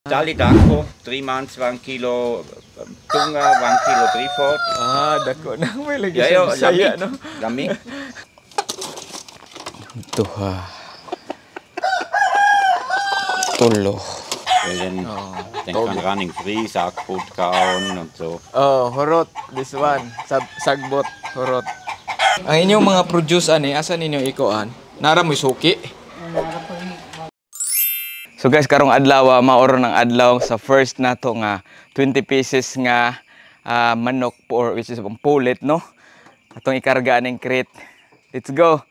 Dali dako, 3 months, 1 kilo tunga, 1 kilo 3/4. Dako na. May lagi Yayo, sa Bisaya, lami. no? Lami. Ito ha. Tulo. Then, then kan running free, food kaon und so. Oh, horot. This one. Sagbot. Horot. Ang inyong mga produce ani, asa ninyo ikuan? Nara mo suki? So guys, karong adlaw, maoro ng adlaw sa first nato nga 20 pieces nga manok or which is pulit, no? Atong ikarga ning crate. Let's go.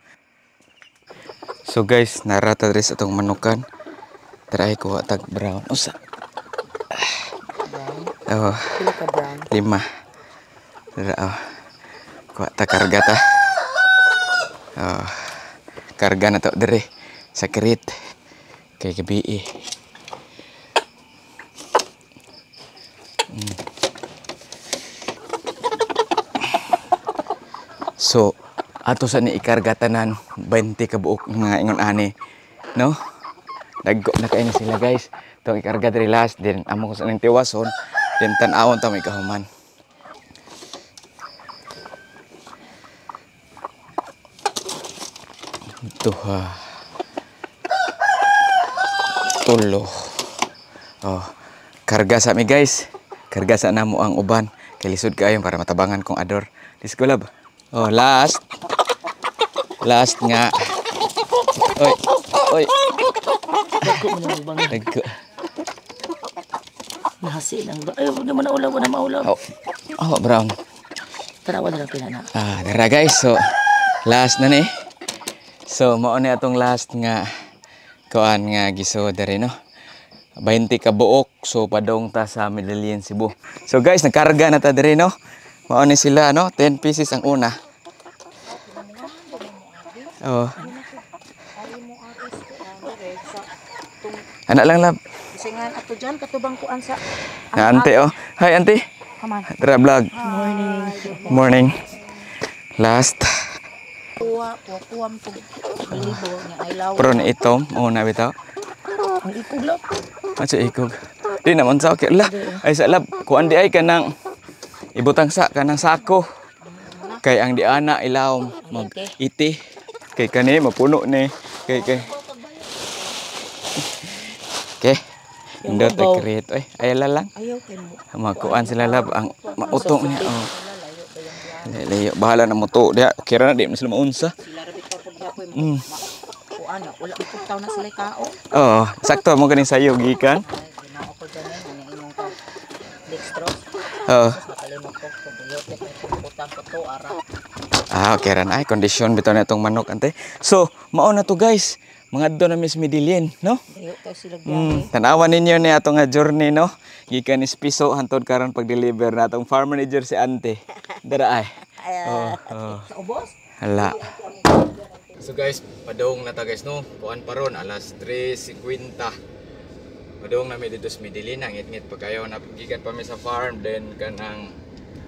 So guys, narata dres atong manukan. Try ko tag brown. Usa. Oh. Pila ka brown? 5. Tara oh. Kuha ta karga ta. Oh. Karga na to dire sa crate. Kay gabi eh. So, ato sa ni ikarga tanan 20 ka buok nga ingon ani, no? Dagko na kay sila guys. Tong ikarga diri last din amo ko sa ning tiwason, then tan-awon ta may kahuman. Ito ha. Tulo. Oh, karga sa mi guys. Karga sa namo ang uban. Kay lisod kaayo para matabangan kong ador. Let's go lab. Oh, last. Last nga. Oy. Oy. Dako mo na magbangan. Dagko. Nahasi lang. Ayaw, hindi mo na ulaw, wala maulaw. Oh. Oh, brown. Tarawa na lang pinana. Dara guys. So, last na ni. So, mao ni atong last nga kuan nga giso dere no. 20 ka buok. So, padong ta sa Medellin, Cebu. So, guys, nagkarga na ta dere no. Mao ni sila no, 10 pieces ang una. Oh. Anak lang lab. Isingan ato dyan, katubang kuan sa... Na ante oh. Hi auntie. Kaman. Tara vlog. Morning. Morning. Last. Puwam po. Bilibo niya ay lawa. Pero na itom, una bitaw. Ang ikog lang. Acha ikog. Di naman sa okay la. Ay sa lab, kuan di ay kanang ibutang sa kanang sako. Kay ang di ana ilawom mag iti. Kay kani mapuno ni. Kay. Okay. Indot ta create. Ay ayala lang. Ayaw kayo mo. Makuan sila lab ang mautong niya. Oh. Layo bahala na mo to. Dia kira na di man sila maunsa. Sila rabit ka po gapoy mo. Kuan na, wala iputaw na sila kao. Oo, sakto mo ganing sayo gikan. Ginao ko dyan yan, ang inyong ka. Dextrose. Oo. Makalimot ko, probiotic, may putang ko to, ara. Okay ran ay kondisyon bitaw na itong manok ante. So, mao na to guys. Mga do na Miss Medellin, no? Dayo tayo sila biyahe. Tanawan ninyo ni atong nga journey, no? Gikan is piso hantod karon pag-deliver na atong farm manager si ante. Dara ay. Ubos? Hala. So guys, padong na ta guys no. Kuan pa ron alas 3:50. Padong na mi dito sa Medellin, ang ngit-ngit pa kayo nagikan pa mi sa farm then kanang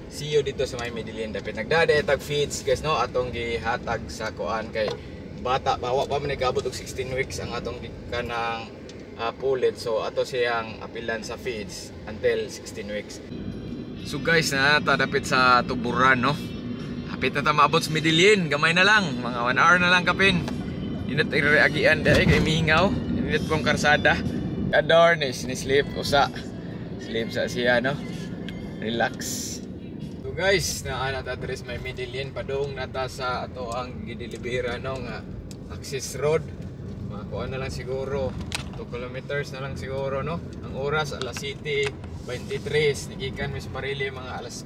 see you dito sa may Medellin. Dapat nagdada tag feeds guys no atong gihatag sa kuan kay bata bawa pa man nagabot og 16 weeks ang atong kanang pulit. So ato siyang apilan sa feeds until 16 weeks. So guys, na ta dapit sa Tuburan no. Hapit na ta maabot sa Medellin, gamay na lang, mga 1 hour na lang kapin. Init ay reagian dahil kay mingaw, init kong karsada. Ador ni sleep usa. Sleep sa siya no. Relax. So guys, naa na ta dres may Medellin padung nata sa ato ang gidelibera no nga access road. Makuha na lang siguro 2 kilometers na lang siguro no. Ang oras alas 7:23, nagikan mis Parili mga alas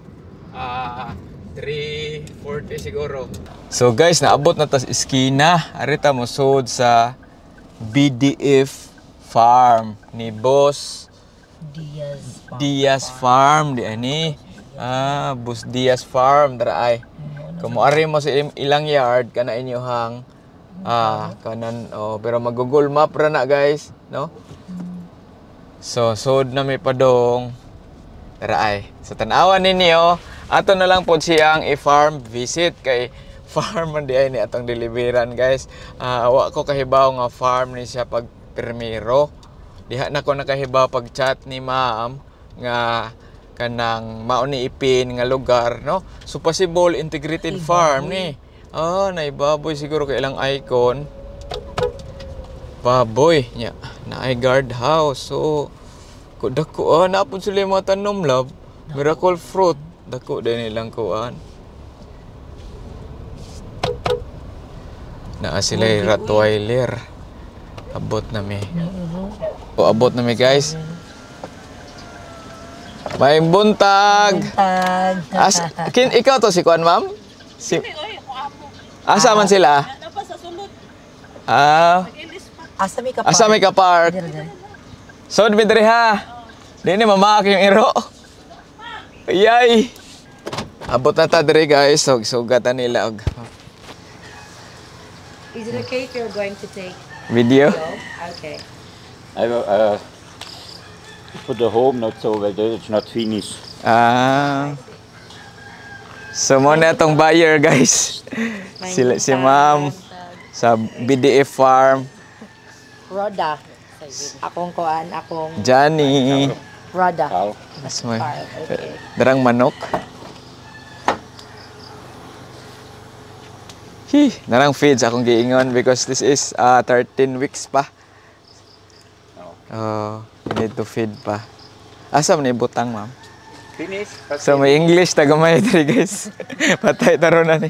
3:40 siguro. So guys, naabot na ta sa iskina. Arita mo sud sa BDF Farm ni Boss Diaz Farm di ani. Boss Diaz Farm dara ay. Kung ari mo sa ilang yard kana inyohang kanan pero mag-Google map ra na guys, no? So sud na may padong dara ay. Sa tan-awan ninyo, ato na lang pod siyang i-farm visit kay farm man di ay ni atong deliveran guys. Wa ko kahibaw nga farm ni siya pag permiro. Diha na ko nakahibaw pag chat ni ma'am nga kanang mao ni ipin nga lugar, no? So possible integrated farm ni. Naibaboy siguro kay ilang icon. Baboy nya na ay guard house. So dako na pud sila mga tanom love. Miracle fruit dako din nilang kuan. Naa sila Rottweiler. Abot na mi. Abot na mi guys. May buntag. Ikaw to si kuan ma'am? Asa man sila? Asa may ka park. So bidre ha. Dini mamaak yung iro. Yay. Abot na ta diri guys. Sugatan nila og. Is it okay if you're going to take Video? Okay. I will put the home not so well, it's not finished. So mo na itong buyer guys. Si ma'am sa BDF farm. Roda. Akong kuan, akong Johnny. Roda. Mas may Okay. darang manok. Narang feeds akong giingon because this is 13 weeks pa. Need to feed pa. Asa man ibutang ma'am? Finish? So may English tagamay diri guys. Patay taro na ni.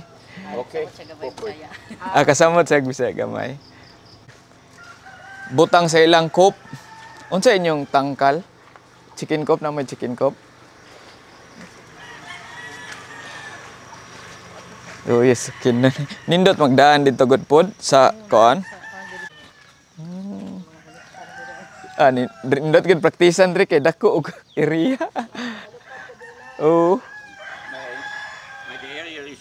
Okay. Kasamot sa Bisaya gamay. Butang sa ilang coop. Unsa inyong tangkal? Chicken coop na may chicken coop. Oh yes, nindot magdaan dito good pod sa kuan. Nindot gid praktisan diri kay dako og area. Oh. My area is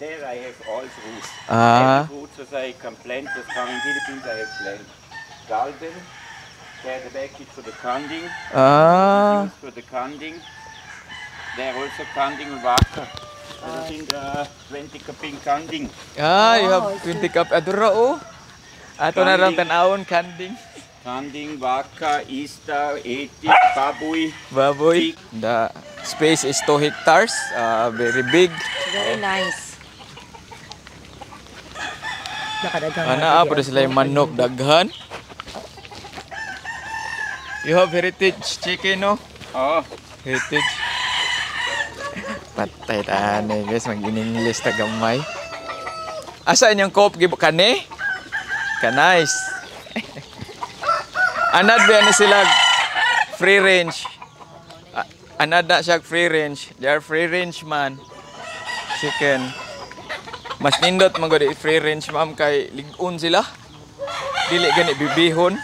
there. I have all fruits. Ah. Every fruit that I can plant, das kann in Philippines I have plant. Galben, there the back is for the canning. Used for the canning. There also canning and water. I think 20 cupping canning. You have 20 cup adura oh. Ato na lang tanawon kanding. Canning, waka, Easter, 80, baboy. Baboy. The space is 2 hectares. Very big. Very nice. Apa sila yung manok daghan? You have heritage chicken no? Oh. Heritage. Patay tani guys, mag-English ta gamay. Asa inyong coop kani? Nice. Anad ba ni sila free range? Anad na siya free range. They are free range man. Chicken. Mas nindot man gud free range ma'am kay ligon sila. Dili gani bibihon.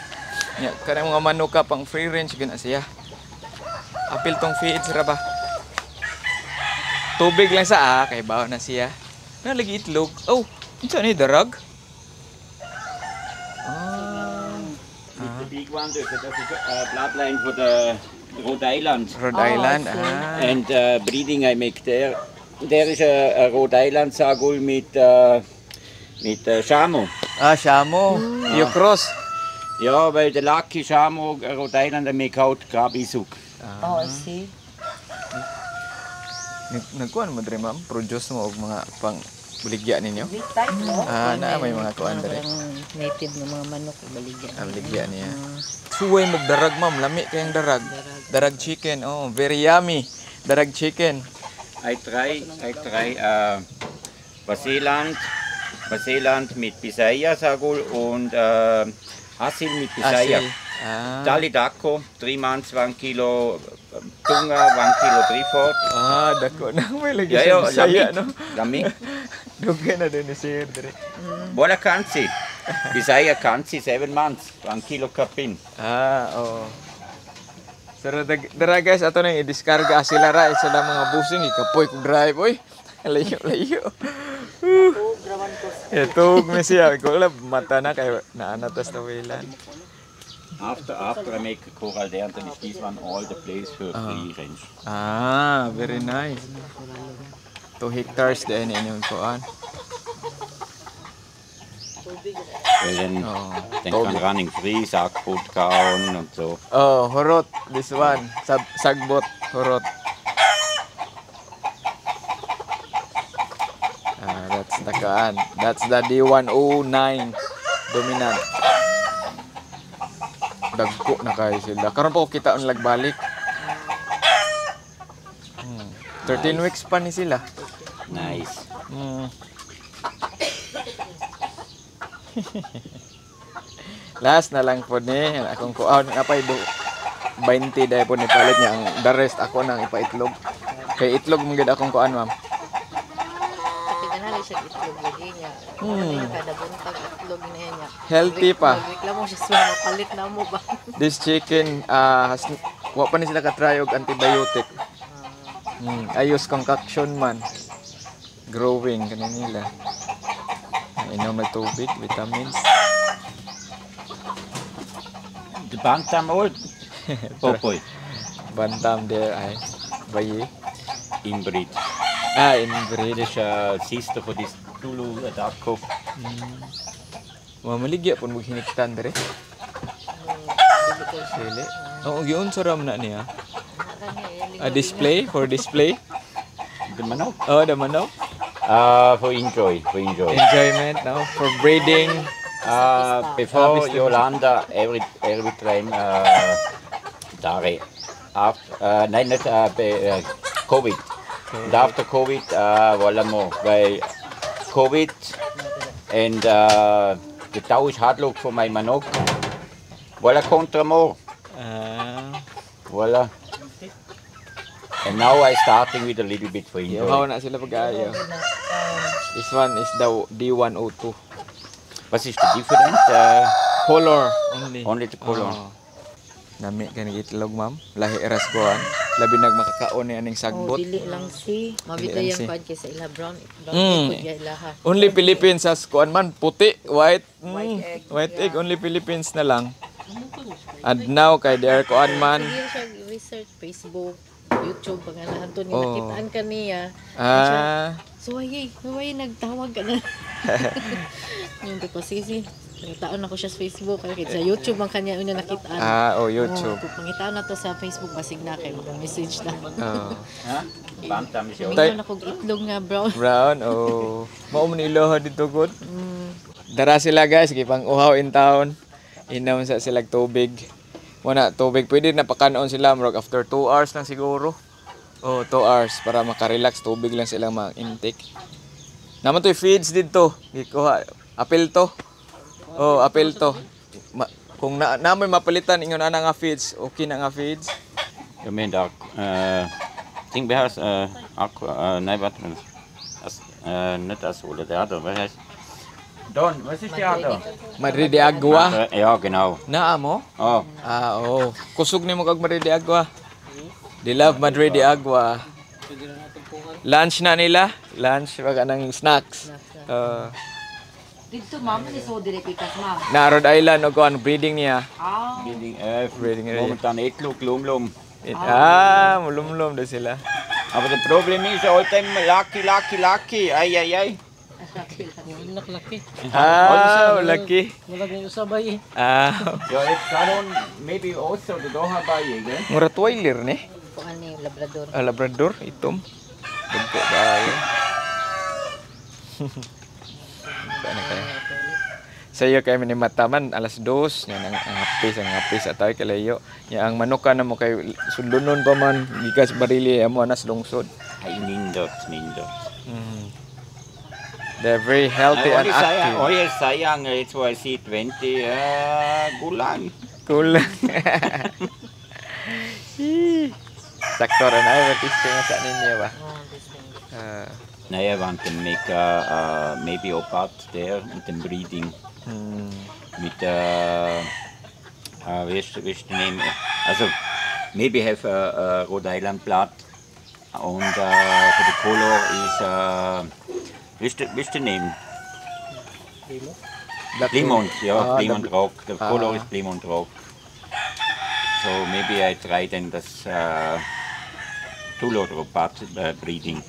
Nya kanang mga manok ka pang free range gana siya. Apil tong feeds ra ba? Tubig lang sa kay bawo na siya. Na lagi itlog. Oh, unsa ni darag? The big one, that is bloodline for the Rhode Island. Rhode Island. And breeding I make there. There is a Rhode Island Sagul mit Shamo. Shamo. You cross. Ja, weil der Lucky Shamo Rhode Island I make out Grabisuk. Oh, I see. Nagkuhan mo diri ma'am, produce mo og mga pang buligya ninyo? Big type, no? May mga kuan diri. Native ng mga manok, baligyan. Buligya niya. Suway mo darag ma'am, lami kayang darag. Darag chicken, very yummy. Darag chicken. I try Baseland mit Bisaya Sagul und Asil mit Bisaya. Dali Dako, 3 months, 1 kilo tunga, 1 kilo 3/4. Dako na may lagi sa Bisaya, no? Lami. Dugay na din ni Sir dire. Buona Kansi. Bisaya Kansi, 7 months, 1 kilo kapin. Oo. Pero dara guys, ato nang i-discarga sila ra sila mga busing ikapoy ko drive oy. Layo. Ito mi siya ko la mata na kay naanatas na wilan. After I make a coral there, then is this one all the place for free range. Very nice. 2 hectares din inyong kuan. Dann kann Running Free, Sackboot kauen und so. Oh, horot. This one. Sagbot. Horot. That's the kaan. That's the D109 dominant. Dagko na kayo sila. Karon pa ko kita ang lagbalik. 13 weeks pa ni sila. Nice. Last na lang po ni akong kuan apay do 20 dai po ni palit niya ang the rest ako nang ipaitlog. Kay itlog mo gid akong kuan, ma'am. Kasi ganali siya itlog lagi niya. Kada buntag itlog niya niya. Healthy pa. Reklamo siya sa palit na mo ba? This chicken has wa pa ni sila ka-try og antibiotic. Ayos concoction man. Growing kanila. Inom ng tubig, vitamins. The Bantam old. Popoy. Bantam there ay bayi. Inbreed. Inbreed. This sister for this Tulu Darko. Mamaligya po mo hiniktan dire. Sili. Oo, yun saram na niya. A display for display. The manok. Oh, the manok. For enjoy. Enjoyment now for breeding. Before Yolanda, every time Dari. After, not COVID. And after COVID, wala mo. By COVID and the tao is hard look for my manok. Wala kontra mo. Wala. And now I starting with a little bit for enjoy. How na sila pag-aayaw. This one is the D102. What is the difference? Color only. Only the color. Nami ka itlog, ma'am. Lahi eras koan. Labi nagmakakaon ni aning sagbot. Dili lang si. Mabitay ang pad kay sa ila brown. Ilaha. Only Philippines as kuan man puti, white. White egg. White egg only Philippines na lang. And now kay there kuan man. Sige siya research Facebook, YouTube panganahan to ni nakitaan ka niya. So ay nagtawag ka na. Yung ko sisi. Nagtaon ako siya sa Facebook kay sa YouTube ang kanya una nakitaan. YouTube. Pangitaon na to sa Facebook basig na kay message na. Ha? Bantam siya. Tingnan ako itlog nga brown. Brown mao man iloha dito gud. Dara sila guys, gipang uhaw in town. Inom sa sila tubig. Muna tubig pwede na pakanon sila murag after 2 hours lang siguro. 2 hours para makarelax, tubig lang silang ma-intake. Naman to feeds dito. Gikuha apel to. Apel to. Kung namoy mapalitan ingon ana nga feeds, okay na nga feeds. Jag menar, ting vi har, nej vad not Asole, det hade, vad heißt? Don, was ist die andere? Madre de Agua. Ja, genau. Naa mo? Oh. Kusog nimo kag Madre de Agua. They love Madre de Agua. Lunch na nila. Lunch, wag nang snacks. Dito ma'am ni so dire pikas ma'am. Na Rhode Island og kuan breeding niya. Breeding area. Momentan etlog, lumlum. Mulumlum daw sila. Aber das Problem ist, all time lucky. Ay. Laki. Laki. Wala gyud usabay. Ja, jetzt Salon, maybe also the Doha Bay, gell? Mura Twiler ni. Kuan ni Labrador. Labrador itom. Dagko bayo. Sana kaya. Sayo kay ni mataman alas 2 nya nang ngapis atay kalayo. Nya ang manok na mo kay sundunon pa man gikas barili amo anas lungsod. Ay nindot. They're very healthy and active. Sayang, jetzt wo I see 20, gulang. Cool. Saktor na ay artista nga sa ninyo ba? Naja, want to make maybe a part there mit dem Breeding. Mit wie ist the name? Also maybe have a Rhode Island blood and for the color is what's the name? Plymouth, yeah, Plymouth Rock. The color is Plymouth Rock. So maybe I try then das Tulodro part breeding.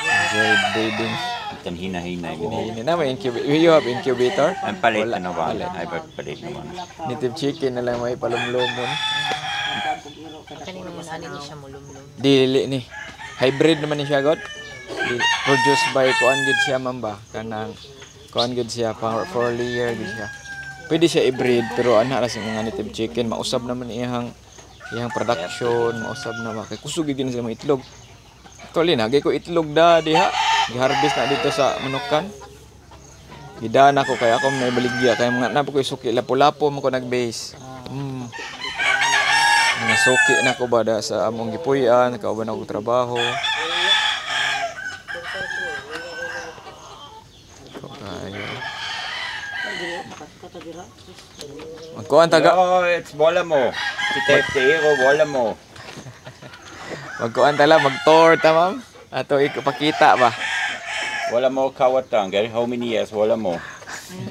Enjoy breeding. Den hina-hina. Ini na may incubator. You have incubator? Ang palit na wala. Ay, palit naman. Native chicken na lang may palumlumon. Kanina mo ani ni siya mulumlum. Dili ni. Hybrid naman ni siya god. Produced by kuan gid siya mamba. Kanang kuan gid siya for layer gid siya. Pwede siya i-breed pero ana ra sa mga native chicken mausab naman iyang production, mausab na kay kusog gid sila mga itlog. Actually nagay ko itlog da diha. Gi-harvest na dito sa manukan. Gidana ko kay ako may baligya kay mga napo ko suki lapo-lapo mo ko nag-base. Mga suki na ko bada sa among gipuy-an, kauban ako trabaho. Magkuhan taga. Oh, it's wala mo. Si Teftero, wala mo. Magkuhan tala, mag-tour ta ma'am. Ato ipakita ba. Wala mo kawatan. How many years? Wala mo.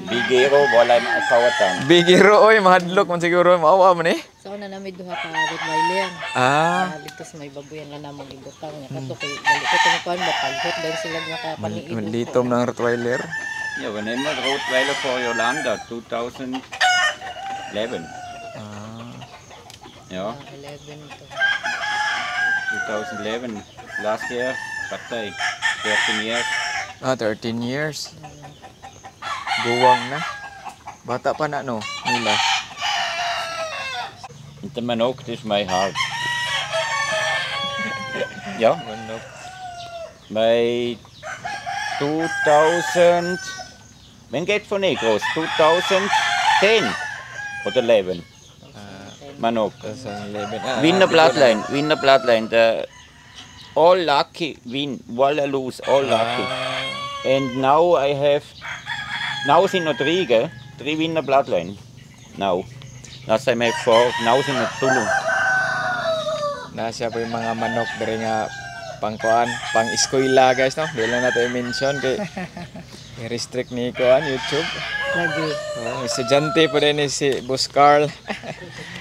Bigero, wala mo kawatan. Bigiro oy, mahadlok man siguro maawa man eh. So na namin duha ka Rottweiler. Dito sa may babuyan na namong ibutang nya kato kay dali ko tong kuan mapaghot dan sila makapaniid. Manlitom ng Rottweiler. Ja, we nemen Rottweiler voor Jolanda, 2011. Ja, 11 to. 2011. Last year, patay. 13 years. 13 years. Guwang na. Bata pa na no, nila. Inte manok, het is my heart. Ja, Manok. bij 2000... Men geht von Negros, 2010 oder 11. Manok. 2011. Winner bloodline. All lucky, win, walla lose, all lucky. And now I have, now sind noch 3, gell? 3 winner bloodline. Now. Last time I have 4, now sind noch Tulung. Nasa pa yung mga manok dari nga pangkuan, pang eskwela guys no. Dili na nato i-mention kay i-restrict ni kuan YouTube. Lagi. Estudyante po din si Boss Carl.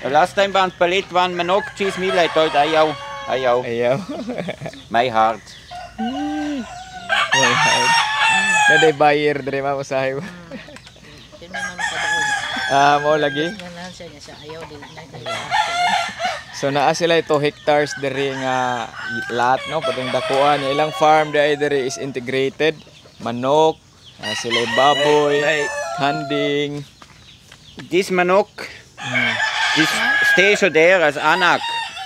Last time waren Manok, cheese me like dort ayaw. Ayaw. My heart. My heart. Naday buyer dari mausahay mo. Kini man kadaog. Mo lagi. Nganahan siya ayaw dili na. So naa sila 2 hectares diri nga lot no, padung dakuan ilang farm diri is integrated. Manok, sila baboy, handing. This Manok, this stays so there as Anak.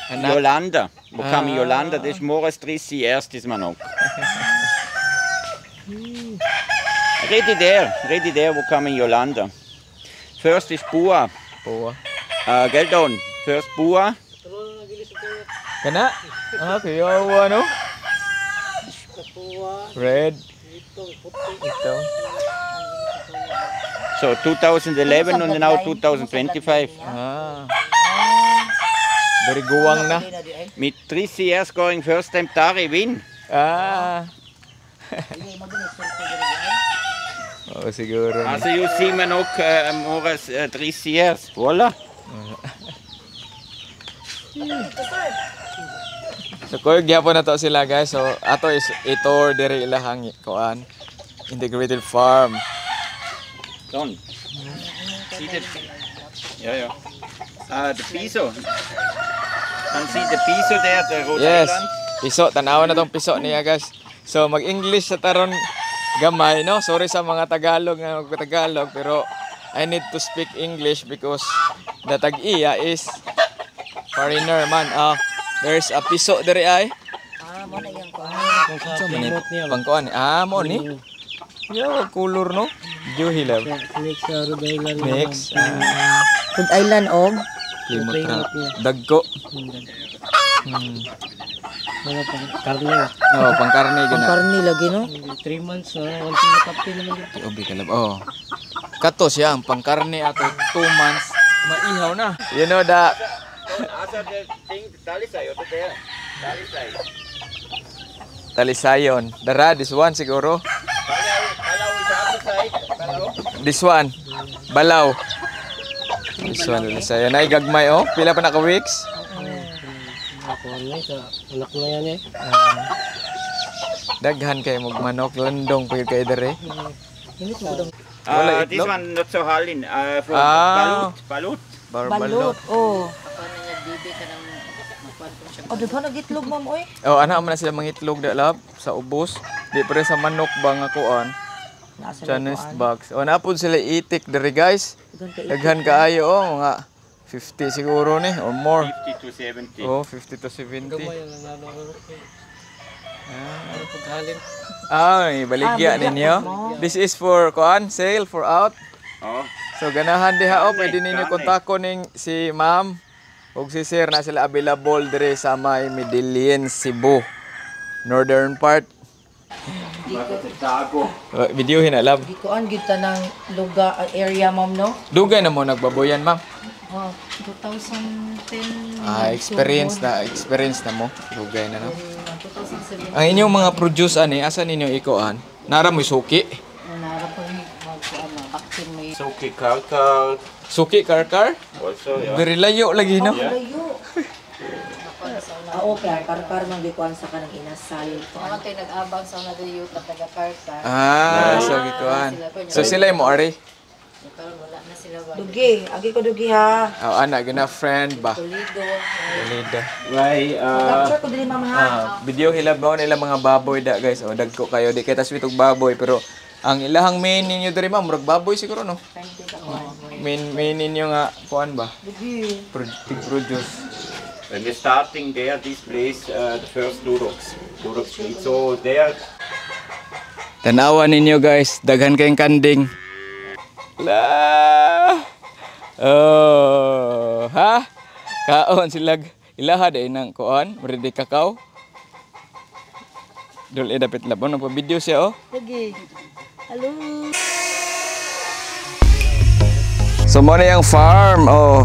Jolanda. Wo kam Jolanda? Das ist more 30 years, this Manok. Ready there, wo kam Jolanda? First is Bua. Geldon. First Bua. Kana? Kuyawa no? Red. Ito. So 2011 and now 2025. Very guwang na. Mit 30 years going first time Tari win. Oh, siguro. Also you see Manok more as 30 years. Voila. So ko gyapon na to sila guys. So ato is ito diri ilahang kuan integrated farm. Don. See the yeah. The piso. And see the piso there, the Rhode Yes. Island. Piso, tanawan na tong piso niya guys. So mag-English sa taron gamay no. Sorry sa mga Tagalog nga magtagalog pero I need to speak English because the tag-iya is foreigner man. There's a piso diri ay. Mo na yang kuan. Pangkuan. Mo ni. Yo, color no. Juhilab. Next sa Rhode Island. Next. Rhode Island og Limot na. Dagko. Mga karne. Pangkarne gina. karni lagi no. 3 months na. Onti na kape naman dito. Ubi kalab. Kato siya ang pangkarne ato 2 months. Maihaw na. You know that. Also the thing, Talisay, over there. Talisay. Talisayon. Dara, this one siguro. Balaw is other side. Balaw. This one. Balaw. This one, Talisayon. Ay, gagmay oh. Pila pa naka weeks? Ako na sa anak na yan eh. Daghan kay mog manok landong pagid kay dere. Init mo dong. Wala This itlog? one not so halin. From Ah. balut. Balot. Oh. Paano niya bibi ka ng magkwantong siya. Oh, di ba nagitlog ma'am oy? Oh, ana man na sila mangitlog da lab sa ubos. Di pre sa manok ba nga kuan. Nasa Chinese box. O napod sila itik dere guys. Daghan kaayo oh, mga 50 siguro ni or more. 50 to 70. Oh, 50 to 70. Gamay ang nanalo ko. Ano paghalin? Ay, baligya ninyo. This is for kuan, sale for out. Oh. So ganahan diha oh, pwede ninyo kontakon ning si ma'am ug si sir na sila available dire sa may Medellin, Cebu. Northern part. Tago. Video hina lab. Di ko an gyud ta ng lugar area ma'am no. Dugay na mo nagbaboyan ma'am. Oh, 2010. Experience na mo. Dugay na no. 2007. Ang inyong mga produce ani asa ninyo ikuan? Nara mo suki. Nara po ni vaccine may Suki kalkal. Suki karkar? Also, yeah. Very layo lagi no. layo. Okay, karkar man gikuan sa kanang inasal. Mga kay nag-abang sa mga yuta taga karkar. So gikuan. So sila mo ari. Pero wala na sila ba. Dugi, agi ko dugi ha. Oh, ana gina friend ba. Pulido. Lida. Why, Capture ko dili ma'am ha. Video hilabaw nila mga baboy da guys. O dagko kayo di kita switog baboy pero ang ilahang main ninyo diri ma'am murag baboy siguro no. Main ninyo nga kuan ba? Dugi. Produce. when we're starting there, this place, the first Durox Street. So there, Tanawa ninyo guys, daghan kayong kanding. La. Oh, ha? Kaon sila ilaha day nang kuan, ready kakao. Dul dapat labon na video siya oh. Dugi. Hello. So mo na yung farm oh.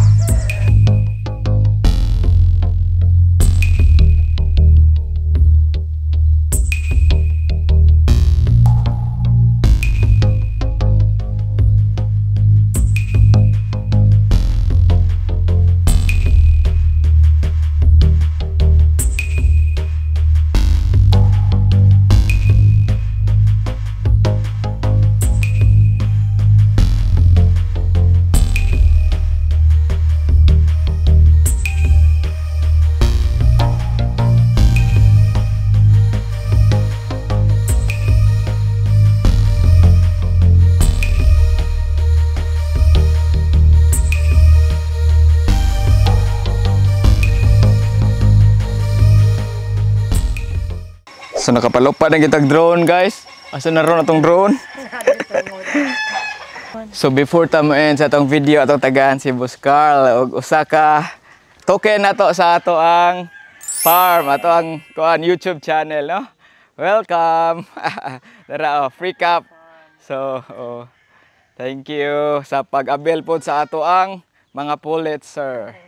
So nakapalupad na kitag drone guys. Asa na ron atong drone? So before tamo end sa atong video atong tagaan si Boss Carl og usa ka token nato sa ato ang farm, ato ang kuan YouTube channel no. Welcome. Tara free cup. So thank you sa pag-abel pod sa ato ang mga pullets sir.